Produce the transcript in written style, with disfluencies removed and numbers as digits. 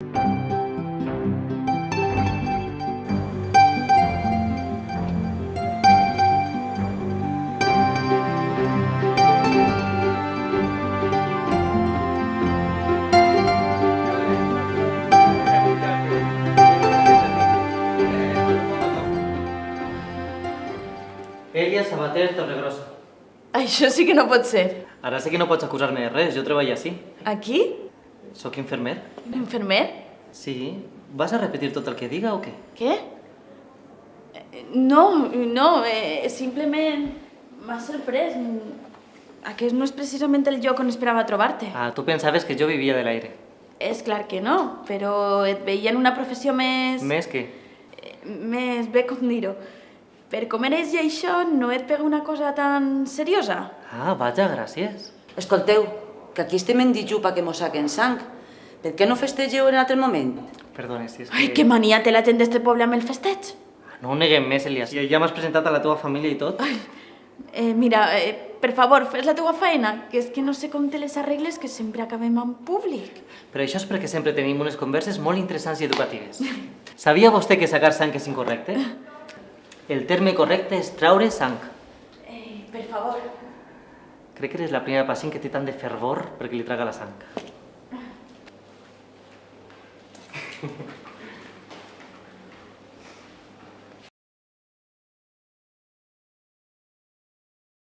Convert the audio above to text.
Ella Sabater Torregrossa. Això sí que no pot ser. Ara sé que no pots acusar-me de res, jo treballo així. Aquí? Soc infermer. Infermer? Sí. Vas a repetir tot el que diga o què? Què? No, simplement m'ha sorprès. Aquest no és precisament el lloc on esperava trobar-te. Ah, tu pensaves que jo vivia de l'aire. És clar que no, però et veia en una professió més... Més que? Més bé com dir-ho. Per com eres i això, no et pega una cosa tan seriosa? Ah, vaja, gràcies. Escolteu, que aquí estem en dijú pa que mos saquen sang. Per què no festegeu en altre moment? Perdona, si és que... Ai, que mania té la gent d'este poble amb el festeig. No ho neguem més, Elias. Ja m'has presentat a la teva família i tot. Mira, per favor, fes la teua feina, que és que no sé com te les arregles que sempre acabem en públic. Però això és perquè sempre tenim unes converses molt interessants i educatives. Sabia vostè que sacar sang és incorrecte? El terme correcte és traure sang. Per favor. Crec que eres la primera pacient que té tant de fervor perquè li traga la sang.